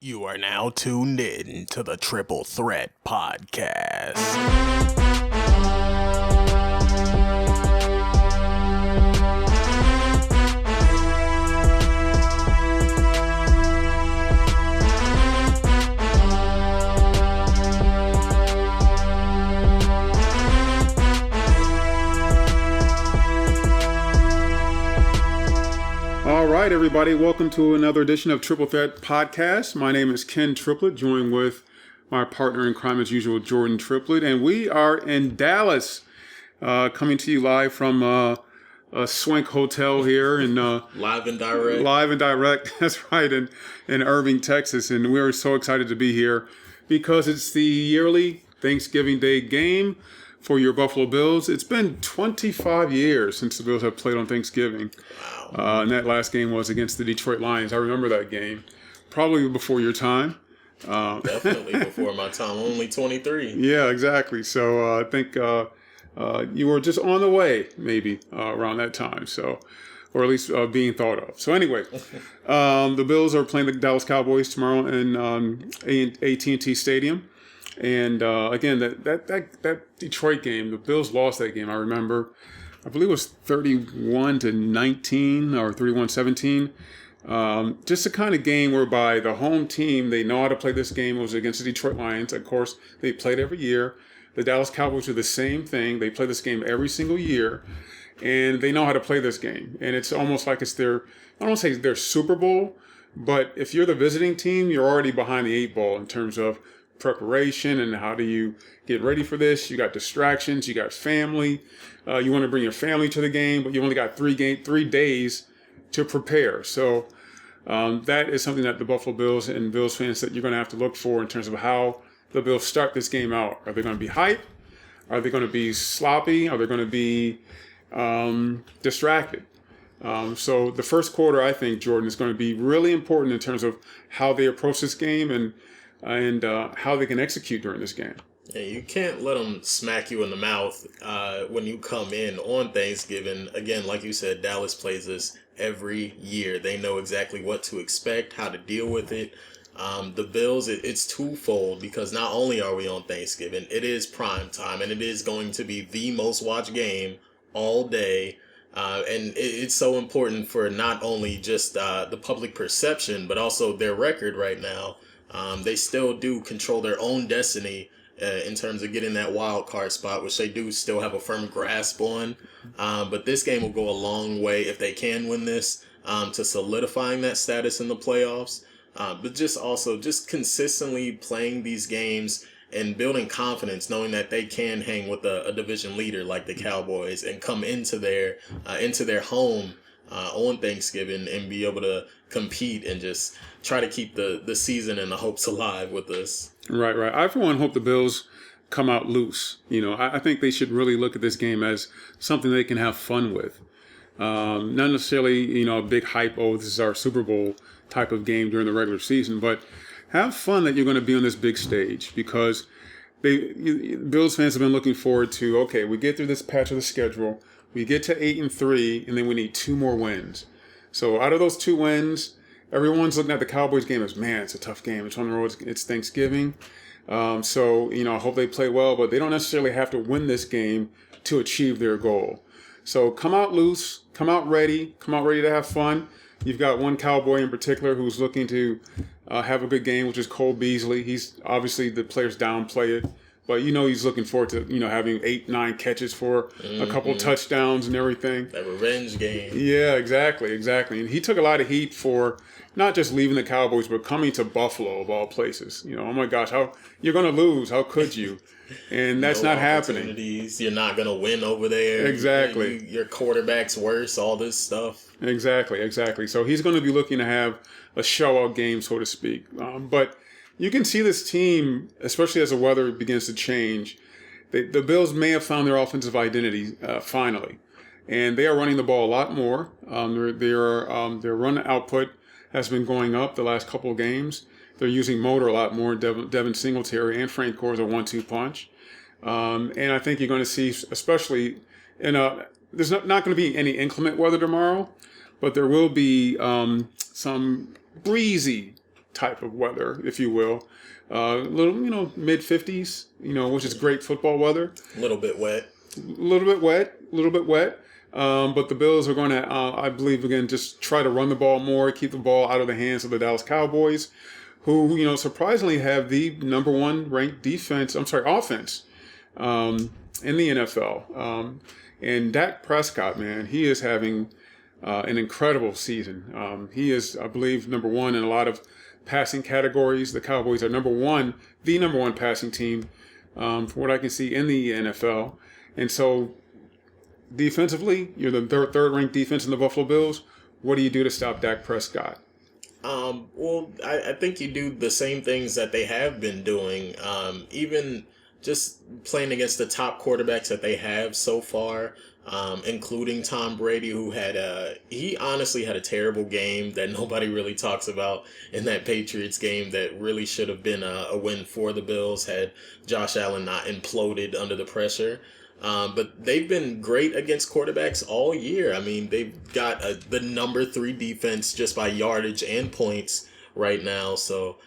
You are now tuned in to the Triple Threat Podcast. All right, everybody. Welcome to another edition of Triple Threat Podcast. My name is Ken Triplett, joined with my partner in crime as usual, Jordan Triplett. And we are in Dallas, coming to you live from a swank hotel here. Live and direct. Live and direct, that's right, in Irving, Texas. And we are so excited to be here because it's the yearly Thanksgiving Day game for your Buffalo Bills. It's been 25 years since the Bills have played on Thanksgiving. Wow. And that last game was against the Detroit Lions. I remember that game. Probably before your time. Definitely before my time. Only 23. Yeah, exactly. So I think you were just on the way, maybe, around that time. So, or at least being thought of. So anyway, the Bills are playing the Dallas Cowboys tomorrow in AT&T Stadium. And again, that Detroit game, the Bills lost that game. I remember, I believe it was 31-19 or 31-17. Just a kind of game whereby the home team, they know how to play this game. It was against the Detroit Lions. Of course, they played every year. The Dallas Cowboys do the same thing. They play this game every single year, and they know how to play this game. And it's almost like it's their, I don't want to say their Super Bowl, but if you're the visiting team, you're already behind the eight ball in terms of preparation and how do you get ready for this. You got distractions, you got family, you want to bring your family to the game, but you only got 3 days to prepare. So that is something that the Buffalo Bills and Bills fans that you're going to have to look for in terms of how the Bills start this game out. Are they going to be hype? Are they going to be sloppy? Are they going to be distracted? So the first quarter, I think, Jordan, is going to be really important in terms of how they approach this game and how they can execute during this game. Yeah, you can't let them smack you in the mouth when you come in on Thanksgiving. Again, like you said, Dallas plays this every year. They know exactly what to expect, how to deal with it. The Bills, it's twofold because not only are we on Thanksgiving, it is prime time, and it is going to be the most watched game all day. And it's so important for not only just the public perception, but also their record right now. They still do control their own destiny in terms of getting that wild card spot, which they do still have a firm grasp on. But this game will go a long way if they can win this to solidifying that status in the playoffs. But just consistently playing these games and building confidence, knowing that they can hang with a division leader like the Cowboys and come into their home on Thanksgiving and be able to compete and just try to keep the season and the hopes alive with us. Right. I, for one, hope the Bills come out loose. You know, I think they should really look at this game as something they can have fun with. Not necessarily, a big hype, this is our Super Bowl type of game during the regular season, but have fun that you're going to be on this big stage because Bills fans have been looking forward to, okay, we get through this patch of the schedule, we get to 8-3, and then we need 2 more wins. So out of those 2 wins, everyone's looking at the Cowboys game as, man, it's a tough game. It's on the road. It's Thanksgiving. So, I hope they play well, but they don't necessarily have to win this game to achieve their goal. So come out loose, come out ready to have fun. You've got one Cowboy in particular who's looking to have a good game, which is Cole Beasley. He's obviously the players downplay it, but he's looking forward to having 8-9 catches for a couple touchdowns and everything. That revenge game. Yeah, exactly. And he took a lot of heat for not just leaving the Cowboys, but coming to Buffalo of all places. Oh my gosh, how you're going to lose? How could you? And that's not happening. You're not going to win over there. Exactly. Your quarterback's worse. All this stuff. Exactly. So he's going to be looking to have a show-out game, so to speak. But you can see this team, especially as the weather begins to change, the Bills may have found their offensive identity finally. And they are running the ball a lot more. Their run output has been going up the last couple of games. They're using motor a lot more. Devin Singletary and Frank Gore is a 1-2 punch. And I think you're going to see, especially there's not going to be any inclement weather tomorrow, but there will be some breezy type of weather, if you will. Little, mid 50s, which is great football weather. A little bit wet. A little bit wet. But the Bills are going to, I believe, again, just try to run the ball more, keep the ball out of the hands of the Dallas Cowboys, who, surprisingly have the number one ranked offense in the NFL. And Dak Prescott, man, he is having an incredible season. He is, I believe, number one in a lot of passing categories. The Cowboys are the number one passing team, from what I can see in the NFL. And so, defensively, you're the third-ranked defense in the Buffalo Bills. What do you do to stop Dak Prescott? Well, I think you do the same things that they have been doing. Even just playing against the top quarterbacks that they have so far, including Tom Brady, who he honestly had a terrible game that nobody really talks about in that Patriots game that really should have been a win for the Bills had Josh Allen not imploded under the pressure. But they've been great against quarterbacks all year. I mean, they've got the number 3 defense just by yardage and points right now. So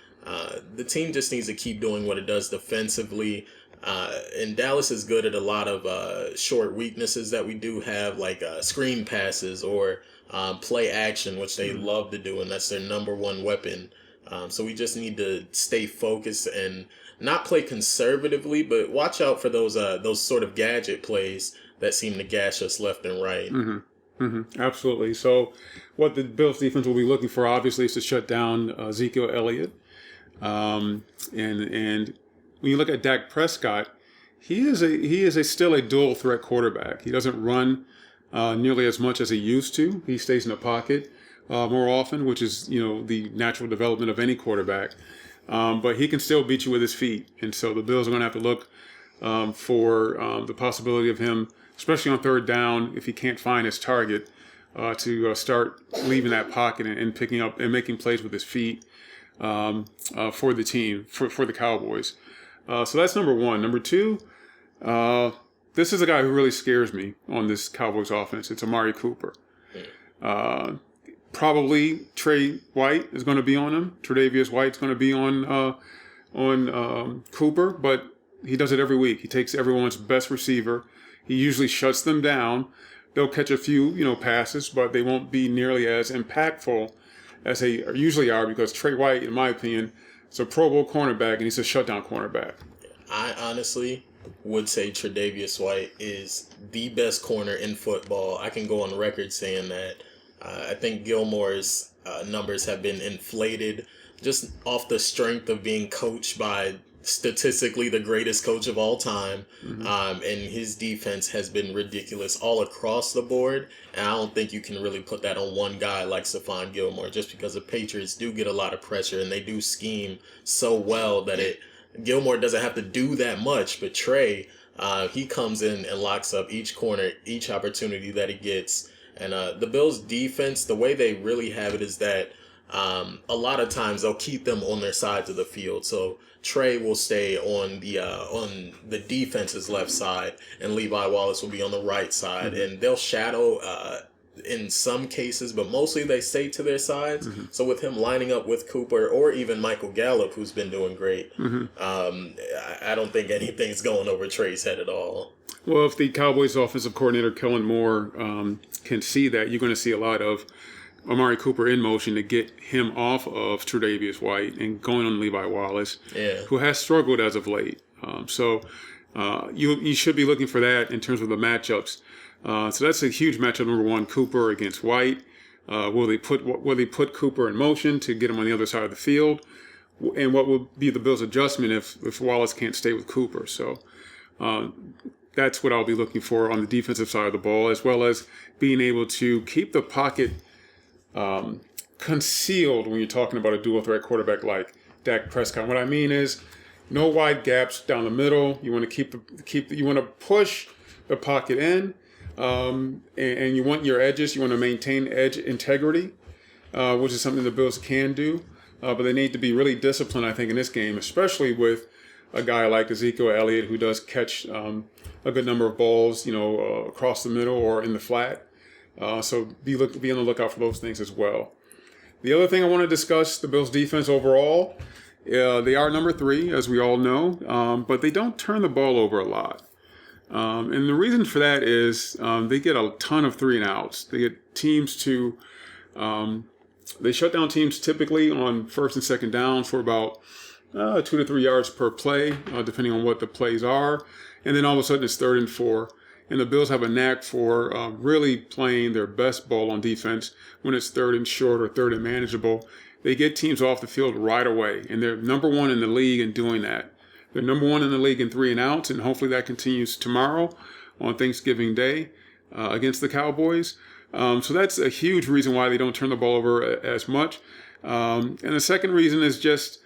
the team just needs to keep doing what it does defensively. And Dallas is good at a lot of short weaknesses that we do have, like screen passes or play action, which they love to do, and that's their number one weapon. So we just need to stay focused and not play conservatively, but watch out for those sort of gadget plays that seem to gash us left and right. Absolutely. So what the Bills defense will be looking for, obviously, is to shut down Ezekiel Elliott. And when you look at Dak Prescott, he is still a dual threat quarterback. He doesn't run nearly as much as he used to. He stays in the pocket more often, which is the natural development of any quarterback. But he can still beat you with his feet, and so the Bills are going to have to look for the possibility of him, especially on third down, if he can't find his target, to start leaving that pocket and picking up and making plays with his feet for the team, for the Cowboys. So that's number one. Number two, this is a guy who really scares me on this Cowboys offense. It's Amari Cooper. Probably Trey White is going to be on him. Tre'Davious White's going to be on Cooper, but he does it every week. He takes everyone's best receiver. He usually shuts them down. They'll catch a few, passes, but they won't be nearly as impactful as they usually are, because Trey White, in my opinion, is a Pro Bowl cornerback, and he's a shutdown cornerback. I honestly would say Tre'Davious White is the best corner in football. I can go on record saying that. I think Gilmore's numbers have been inflated just off the strength of being coached by statistically the greatest coach of all time. And his defense has been ridiculous all across the board. And I don't think you can really put that on one guy like Stephon Gilmore, just because the Patriots do get a lot of pressure and they do scheme so well that Gilmore doesn't have to do that much. But Trey, he comes in and locks up each corner, each opportunity that he gets. And the Bills' defense, the way they really have it is that a lot of times they'll keep them on their sides of the field. So Trey will stay on the defense's left side, and Levi Wallace will be on the right side. And they'll shadow in some cases, but mostly they stay to their sides. So with him lining up with Cooper or even Michael Gallup, who's been doing great, I don't think anything's going over Trey's head at all. Well, if the Cowboys offensive coordinator, Kellen Moore, can see that, you're going to see a lot of Amari Cooper in motion to get him off of Tre'Davious White and going on Levi Wallace, who has struggled as of late. So you should be looking for that in terms of the matchups. So that's a huge matchup. Number one, Cooper against White. Will they put Cooper in motion to get him on the other side of the field? And what will be the Bills' adjustment if Wallace can't stay with Cooper? So that's what I'll be looking for on the defensive side of the ball, as well as being able to keep the pocket concealed when you're talking about a dual threat quarterback like Dak Prescott. What I mean is no wide gaps down the middle. You want to you want to push the pocket in, and you want your edges. You want to maintain edge integrity, which is something the Bills can do, but they need to be really disciplined, I think, in this game, especially with a guy like Ezekiel Elliott, who does catch a good number of balls, across the middle or in the flat. So be on the lookout for those things as well. The other thing I want to discuss, the Bills' defense overall. They are number 3, as we all know, but they don't turn the ball over a lot. And the reason for that is they get a ton of 3-and-outs. They get teams to they shut down teams typically on first and second downs for about 2 to 3 yards per play, depending on what the plays are. And then all of a sudden it's 3rd and 4. And the Bills have a knack for really playing their best ball on defense when it's 3rd and short or 3rd and manageable. They get teams off the field right away, and they're number 1 in the league in doing that. They're number 1 in the league in 3-and-outs, and hopefully that continues tomorrow on Thanksgiving Day against the Cowboys. So that's a huge reason why they don't turn the ball over as much. And the second reason is just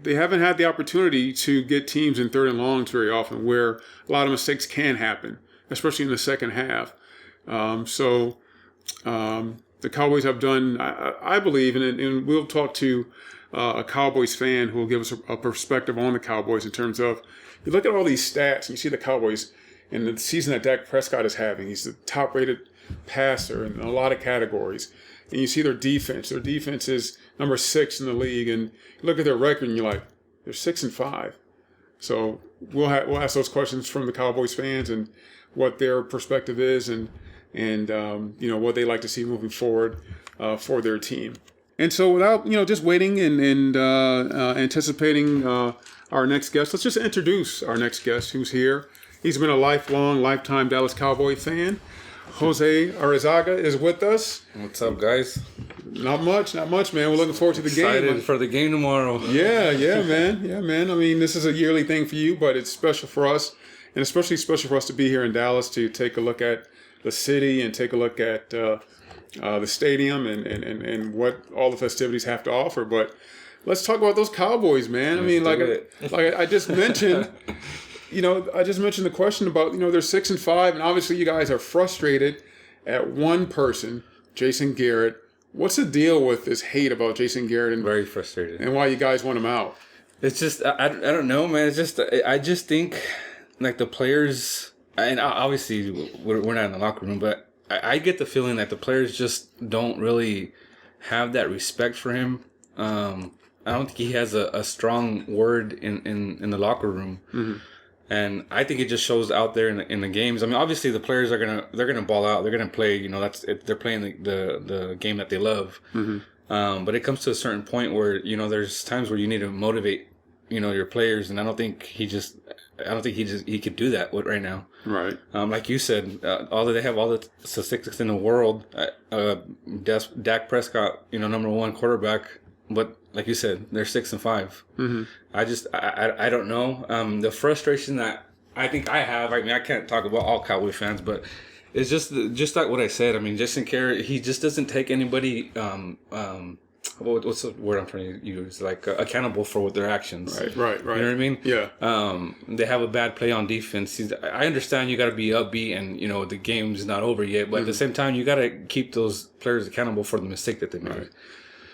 they haven't had the opportunity to get teams in 3rd and longs very often, where a lot of mistakes can happen, especially in the second half. The Cowboys have done, I believe, and we'll talk to a Cowboys fan who will give us a perspective on the Cowboys in terms of, you look at all these stats and you see the Cowboys in the season that Dak Prescott is having. He's the top-rated passer in a lot of categories. And you see their defense. Their defense is number 6 in the league. And you look at their record and you're like, they're 6-5. So we'll ask those questions from the Cowboys fans and what their perspective is and what they like to see moving forward for their team. And so without, just waiting and anticipating our next guest, let's just introduce our next guest who's here. He's been a lifetime Dallas Cowboy fan. Jose Arizaga is with us. What's up, guys? Not much, man. We're looking forward to the game. Excited for the game tomorrow. Yeah, man. I mean, this is a yearly thing for you, but it's special for us, and especially special for us to be here in Dallas to take a look at the city and take a look at the stadium and what all the festivities have to offer. But let's talk about those Cowboys, man. I mean, like I just mentioned. I just mentioned the question about, they're 6-5, and obviously you guys are frustrated at one person, Jason Garrett. What's the deal with this hate about Jason Garrett? And very frustrated. And why you guys want him out? It's just, I don't know, man. It's just, I just think, like, the players, and obviously we're not in the locker room, but I get the feeling that the players just don't really have that respect for him. I don't think he has a strong word in the locker room. Mm-hmm. And I think it just shows out there in the games. I mean, obviously the players they're gonna ball out. They're gonna play. They're playing the game that they love. Mm-hmm. But it comes to a certain point where there's times where you need to motivate your players, and I don't think he could do that right now. Right. Like you said, although they have all the statistics in the world, Dak Prescott, number 1 quarterback. But like you said, they're 6-5. Mm-hmm. I don't know. The frustration that I think I have. I mean, I can't talk about all Cowboy fans, but it's just like what I said. I mean, Jason Garrett, he just doesn't take anybody. What's the word I'm trying to use? Like accountable for their actions. Right. You know what I mean? Yeah. They have a bad play on defense. I understand you got to be upbeat, and the game's not over yet. But at the same time, you got to keep those players accountable for the mistake that they made. Right.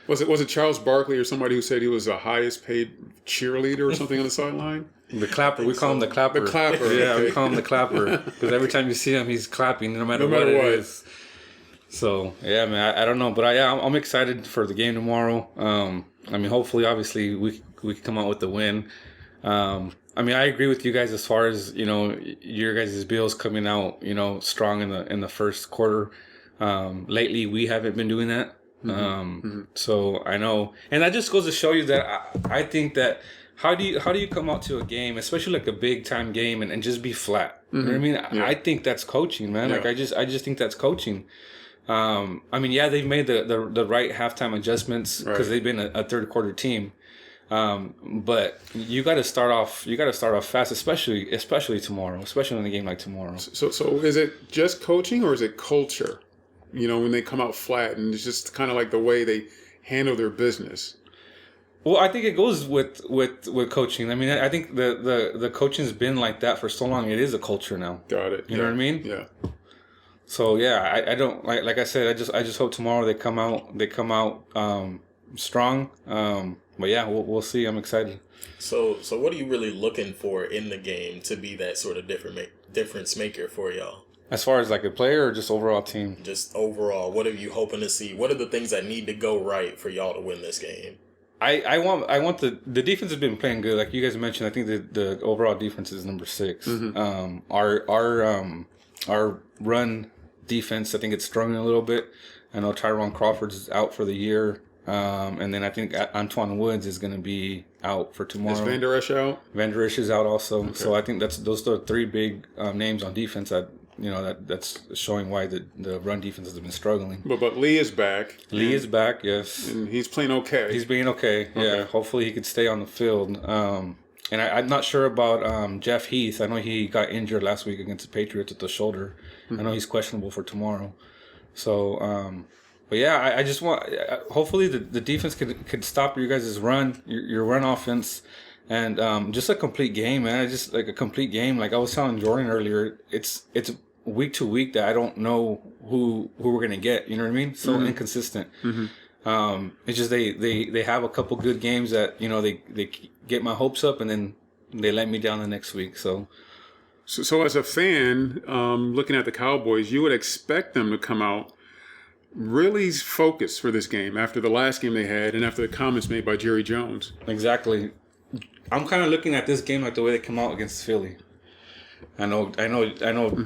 Was it Charles Barkley or somebody who said he was the highest paid cheerleader or something on the sideline? The clapper. We call him the clapper. The clapper. Yeah, okay. we call him the clapper because every time you see him, he's clapping no matter what it is. So yeah, man, I don't know, but I'm excited for the game tomorrow. I mean, hopefully, obviously, we can come out with the win. I mean, I agree with you guys as far as your guys' Bills coming out strong in the first quarter. Lately, we haven't been doing that. So I know, and that just goes to show you that I think that how do you come out to a game, especially like a big time game, and just be flat? Mm-hmm. You know what I mean? Yeah. I think that's coaching, man. Yeah. Like I just think that's coaching. I mean, yeah, they've made the right halftime adjustments because they've been a third quarter team. But you got to start off fast, especially tomorrow, especially in a game like tomorrow. So is it just coaching or is it culture? When they come out flat, and it's just kind of like the way they handle their business. Well, I think it goes with coaching. I mean, I think the coaching's been like that for so long. It is a culture now. Got it. You know what I mean? Yeah. So yeah, I don't like I said. I just hope tomorrow they come out strong. But yeah, we'll see. I'm excited. So what are you really looking for in the game to be that sort of difference maker for y'all? As far as like a player or just overall team? Just overall, what are you hoping to see? What are the things that need to go right for y'all to win this game? I want the defense has been playing good. Like you guys mentioned, I think the overall defense is number 6. Our run defense, I think it's struggling a little bit. I know Tyrone Crawford's out for the year. And then I think Antoine Woods is going to be out for tomorrow. Is Van Der Esch out? Van Der Esch is out also. Okay. So I think those are 3 big names on defense that that's showing why the run defense has been struggling. But Lee is back. Lee is back, yes. And he's playing okay. He's being okay. Yeah. Hopefully he could stay on the field. And I'm not sure about Jeff Heath. I know he got injured last week against the Patriots with the shoulder. I know he's questionable for tomorrow. So, but yeah, I just want. Hopefully, the defense could stop your guys' run, your run offense, and just a complete game, man. Just like a complete game. Like I was telling Jordan earlier, it's week to week that I don't know who we're gonna get. You know what I mean? So inconsistent. It's just they have a couple good games that they get my hopes up, and then they let me down the next week. So as a fan, looking at the Cowboys, you would expect them to come out really focused for this game after the last game they had and after the comments made by Jerry Jones. Exactly. I'm kind of looking at this game like the way they come out against Philly. I know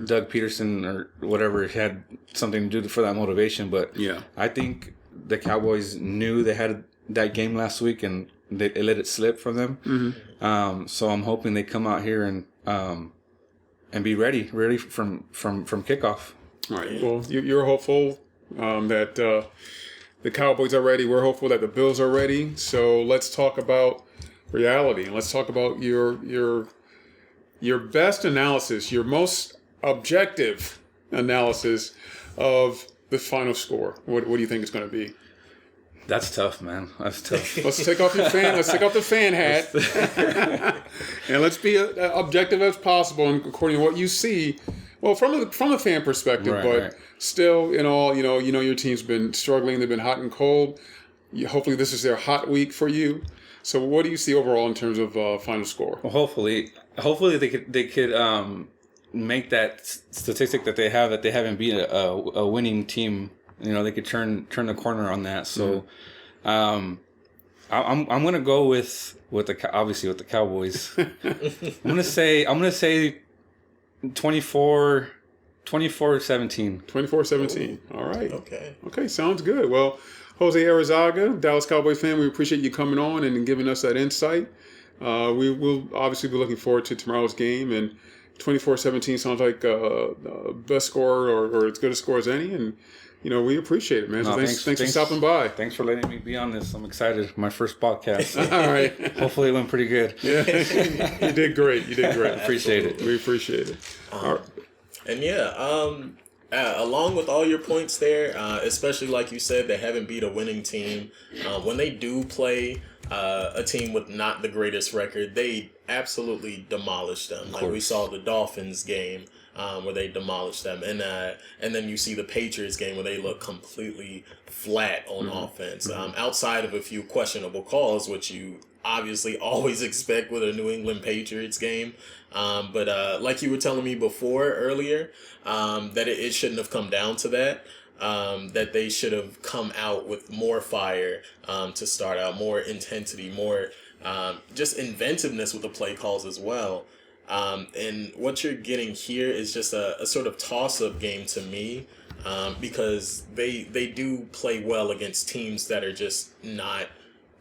Doug Peterson or whatever had something to do for that motivation, but yeah, I think the Cowboys knew they had that game last week and they let it slip from them. So I'm hoping they come out here and be ready from kickoff. All right. Well, you're hopeful that the Cowboys are ready. We're hopeful that the Bills are ready. So let's talk about reality and let's talk about your best analysis, your most objective analysis of the final score. What do you think it's going to be? That's tough, man. That's tough. Let's take off your fan. Let's take off the fan hat, and let's be objective as possible. And according to what you see, well, from the fan perspective, right. Still, in all, your team's been struggling. They've been hot and cold. Hopefully, this is their hot week for you. So, what do you see overall in terms of final score? Well, hopefully they could make that statistic that they haven't beat a winning team. They could turn the corner on that. So, I'm gonna go with the Cowboys. I'm gonna say 24-17. 24-17. All right. Okay. Sounds good. Well, Jose Arizaga, Dallas Cowboys fan, we appreciate you coming on and giving us that insight. We will obviously be looking forward to tomorrow's game, and 24-17 sounds like best score or as good a score as any, and we appreciate it, man. So thanks for stopping by. Thanks for letting me be on this. I'm excited. My first podcast. All right. Hopefully it went pretty good. Yeah, you did great. Appreciate it. We appreciate it. All right. And along with all your points there, especially like you said, they haven't beat a winning team. When they do play a team with not the greatest record, they absolutely demolish them. Like we saw the Dolphins game where they demolished them, and then you see the Patriots game where they look completely flat on offense. Outside of a few questionable calls, which you obviously always expect with a New England Patriots game. But like you were telling me earlier, that it shouldn't have come down to that. That they should have come out with more fire to start out, more intensity, more just inventiveness with the play calls as well. And what you're getting here is just a sort of toss-up game to me, because they do play well against teams that are just not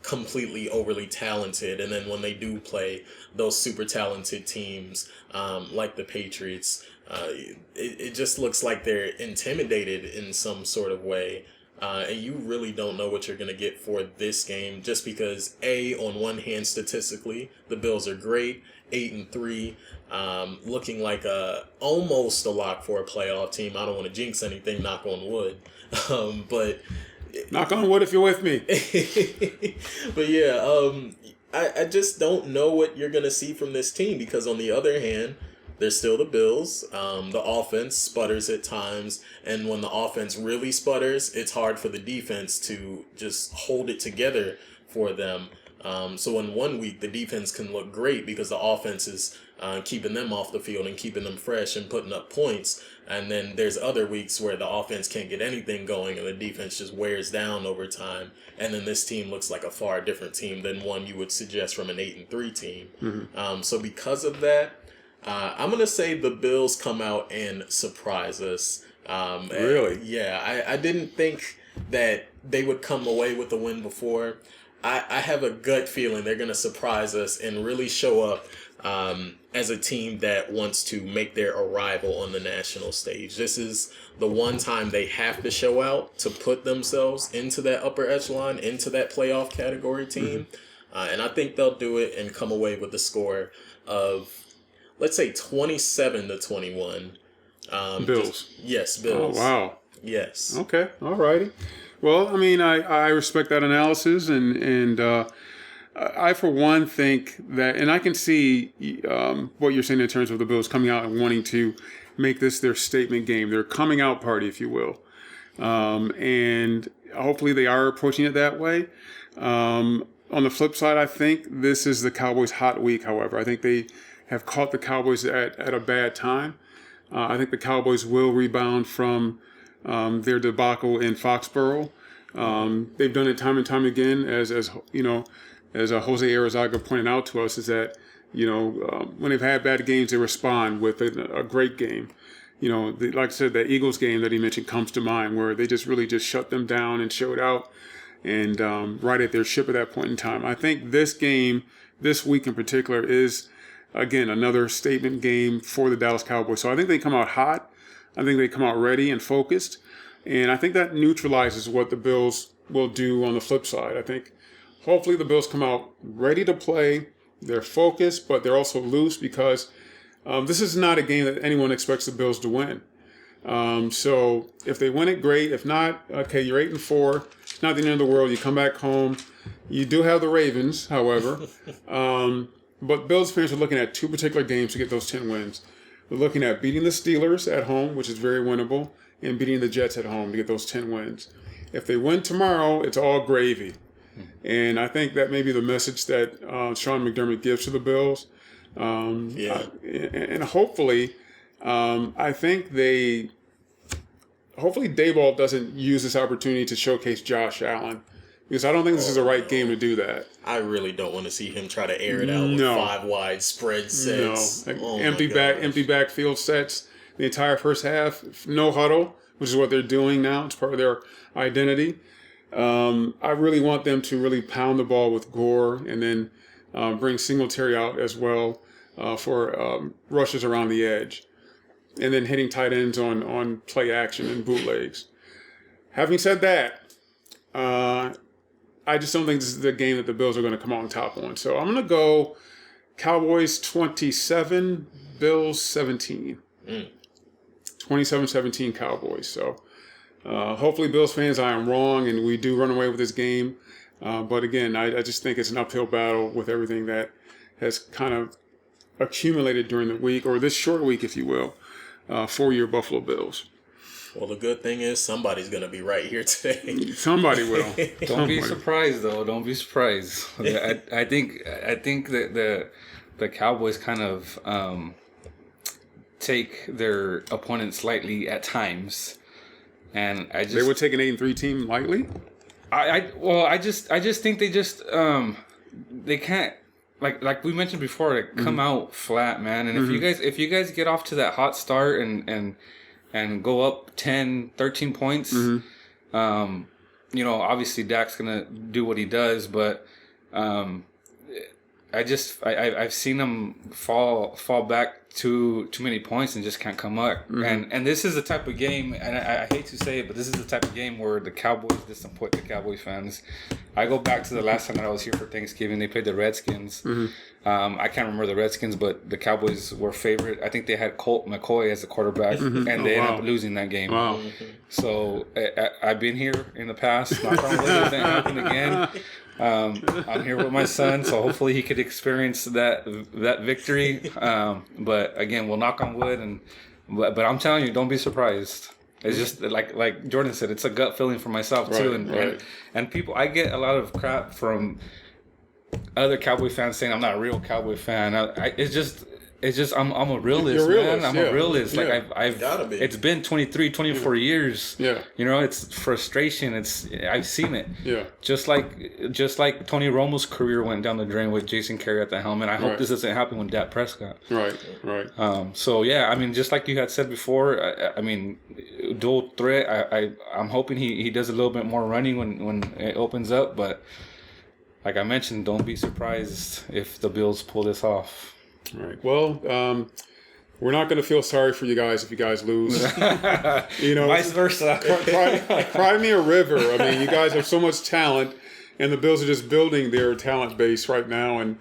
completely overly talented, and then when they do play those super talented teams like the Patriots, it just looks like they're intimidated in some sort of way, and you really don't know what you're going to get for this game, just because on one hand, statistically the Bills are great, 8-3, looking like almost a lock for a playoff team. I don't want to jinx anything, knock on wood, but knock on wood if you're with me. But yeah, I just don't know what you're going to see from this team, because on the other hand, they're still the Bills. The offense sputters at times, and when the offense really sputters, it's hard for the defense to just hold it together for them. So in one week, the defense can look great because the offense is keeping them off the field and keeping them fresh and putting up points. And then there's other weeks where the offense can't get anything going and the defense just wears down over time. And then this team looks like a far different team than one you would suggest from an 8-3 team. Mm-hmm. So because of that, I'm going to say the Bills come out and surprise us. Really? Yeah, I didn't think that they would come away with the win before. I have a gut feeling they're going to surprise us and really show up as a team that wants to make their arrival on the national stage. This is the one time they have to show out to put themselves into that upper echelon, into that playoff category team. Mm-hmm. And I think they'll do it and come away with a score of, let's say, 27-21. Bills. Yes, Bills. Oh, wow. Yes. Okay. All righty. Well, I mean, I respect that analysis, and I, for one, think that, and I can see what you're saying in terms of the Bills coming out and wanting to make this their statement game, their coming out party, if you will. And hopefully they are approaching it that way. On the flip side, I think this is the Cowboys' hot week, however. I think they have caught the Cowboys at a bad time. I think the Cowboys will rebound from their debacle in Foxborough. They've done it time and time again, as you know, as Jose Arizaga pointed out to us, is that, you know, when they've had bad games, they respond with a great game. You know, like I said, that Eagles game that he mentioned comes to mind, where they just really just shut them down and showed out and right at their ship at that point in time. I think this game, this week in particular, is, again, another statement game for the Dallas Cowboys. So I think they come out hot. I think they come out ready and focused. And I think that neutralizes what the Bills will do on the flip side. I think hopefully the Bills come out ready to play. They're focused, but they're also loose because this is not a game that anyone expects the Bills to win. So if they win it, great. If not, okay, you're 8-4. It's not the end of the world. You come back home. You do have the Ravens, however. But Bills fans are looking at two particular games to get those 10 wins. They're looking at beating the Steelers at home, which is very winnable, and beating the Jets at home to get those 10 wins. If they win tomorrow, it's all gravy. And I think that may be the message that Sean McDermott gives to the Bills. And hopefully, I think hopefully Daboll doesn't use this opportunity to showcase Josh Allen, because I don't think this is the right game to do that. I really don't want to see him try to air it out with 5 wide spread sets. No, empty backfield sets. The entire first half, no huddle, which is what they're doing now. It's part of their identity. I really want them to really pound the ball with Gore, and then bring Singletary out as well for rushes around the edge, and then hitting tight ends on play action and bootlegs. Having said that, I just don't think this is the game that the Bills are going to come on top on. So I'm going to go Cowboys 27, Bills 17. 27-17 Cowboys. So hopefully, Bills fans, I am wrong, and we do run away with this game. But again, I just think it's an uphill battle with everything that has kind of accumulated during the week, or this short week, if you will, for your Buffalo Bills. Well, the good thing is somebody's going to be right here today. Somebody will. Don't be surprised, though. Don't be surprised. I think that the Cowboys kind of take their opponents lightly at times, and they would take an 8-3 team lightly. I just think they just they can't, like we mentioned before, come out flat, man. And if you guys get off to that hot start and go up 10, 13 points, you know, obviously Dak's gonna do what he does, but I've seen them fall back too many points and just can't come up. And this is the type of game, and I hate to say it, but this is the type of game where the Cowboys disappoint the Cowboys fans. I go back to the last time that I was here for Thanksgiving. They played the Redskins. I can't remember the Redskins, but the Cowboys were favorite. I think they had Colt McCoy as a quarterback, and they ended up losing that game. Wow. So I've been here in the past. Knock on wood, it didn't happen again. I'm here with my son, so hopefully he could experience that victory. But again, we'll knock on wood, but I'm telling you, don't be surprised. It's just like Jordan said, it's a gut feeling for myself too, and people. I get a lot of crap from other Cowboy fans saying I'm not a real Cowboy fan. It's just I'm a realist, You're a realist, man. I'm yeah. a realist. Like Yeah. I've Gotta be. it's been 23, 24 years. Yeah. You know, it's frustration. I've seen it. Yeah. Just like Tony Romo's career went down the drain with Jason Terry at the helm, and I hope Right. this doesn't happen with Dak Prescott. Right. So yeah, I mean, just like you had said before, I mean, dual threat. I'm hoping he does a little bit more running when it opens up, but like I mentioned, don't be surprised if the Bills pull this off. All right. Well, we're not going to feel sorry for you guys if you guys lose. Vice versa. Cry me a river. I mean, you guys have so much talent, and the Bills are just building their talent base right now. And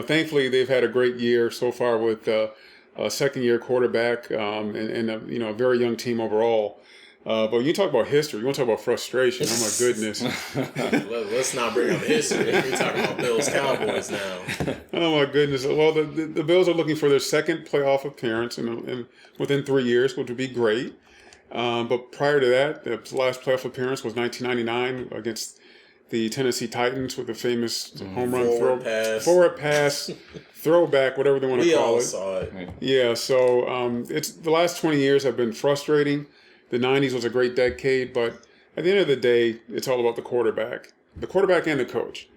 thankfully, they've had a great year so far with a second-year quarterback and a very young team overall. But when you talk about history, you want to talk about frustration. Oh my goodness! Let's not bring up history. We're talking about Bills Cowboys now. Oh my goodness! Well, the Bills are looking for their second playoff appearance in within 3 years, which would be great. But prior to that, the last playoff appearance was 1999 against the Tennessee Titans with the famous home run forward pass, throwback, whatever they want to call it. We all saw it. Yeah. So it's the last 20 years have been frustrating. The 90s was a great decade, but at the end of the day, it's all about the quarterback and the coach.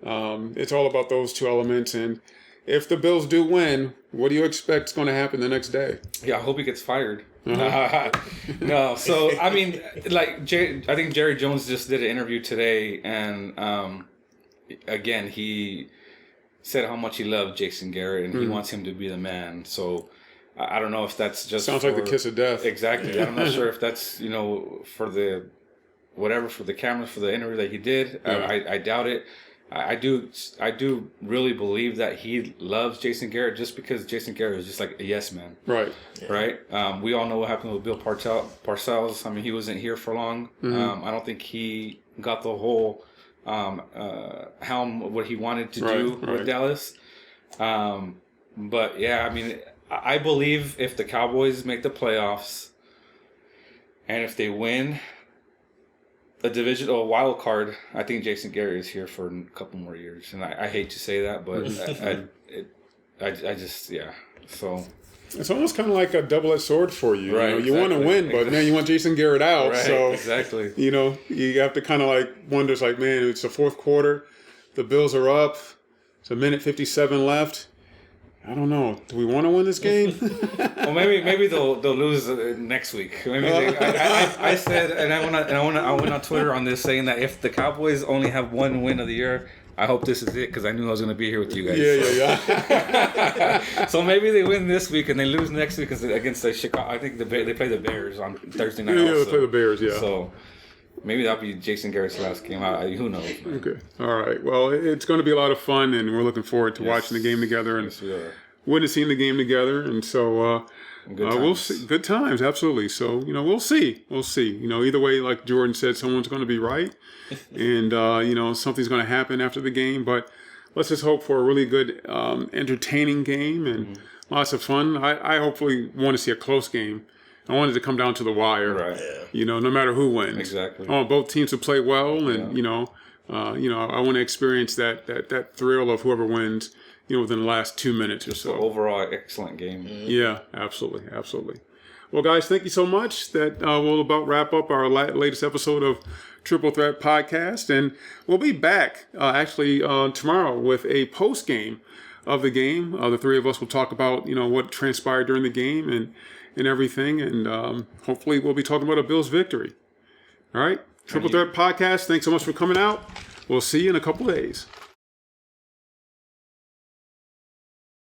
It's all about those two elements. And if the Bills do win, what do you expect is going to happen the next day? Yeah, I hope he gets fired. No, so I mean, like I think Jerry Jones just did an interview today, and again, he said how much he loved Jason Garrett and he wants him to be the man. So I don't know if that's just sounds like the kiss of death. Exactly. I'm not sure if that's for the for the camera for the interview that he did. Yeah. I doubt it. I do really believe that he loves Jason Garrett just because Jason Garrett is just like a yes man. Right. Yeah. Right. We all know what happened with Bill Parcells. I mean, he wasn't here for long. I don't think he got the whole helm of what he wanted to do with Dallas. But yeah, I mean, I believe if the Cowboys make the playoffs and if they win a division or a wild card, I think Jason Garrett is here for a couple more years. And I hate to say that, but I just, yeah. So it's almost kind of like a double-edged sword for you. Right, you want to win, but man, you want Jason Garrett out. Right, so exactly. You have to kind of like wonder, it's like, man, it's the fourth quarter. The Bills are up. It's a minute 57 left. I don't know. Do we want to win this game? Well, maybe they'll lose next week. Maybe I said, and I went on Twitter on this saying that if the Cowboys only have one win of the year, I hope this is it because I knew I was going to be here with you guys. Yeah. So maybe they win this week and they lose next week against the Chicago. I think they play the Bears on Thursday night. Yeah, also. they play the Bears. Yeah. So maybe that'll be Jason Garrett's last game. Who knows? Man. Okay. All right. Well, it's going to be a lot of fun, and we're looking forward to watching the game together and witnessing the game together. And so we'll see. Good times, absolutely. So we'll see. We'll see. Either way, like Jordan said, someone's going to be right, and something's going to happen after the game. But let's just hope for a really good, entertaining game and lots of fun. I hopefully want to see a close game. I wanted to come down to the wire, right? Yeah. No matter who wins. Exactly. I want both teams to play well, and I want to experience that thrill of whoever wins, within the last 2 minutes or so. Overall, excellent game. Yeah, absolutely. Well, guys, thank you so much. That will about wrap up our latest episode of Triple Threat Podcast, and we'll be back actually tomorrow with a post game of the game. The three of us will talk about what transpired during the game and everything, and hopefully we'll be talking about a Bills victory. All right, Triple Threat Podcast. Thanks so much for coming out. We'll see you in a couple days.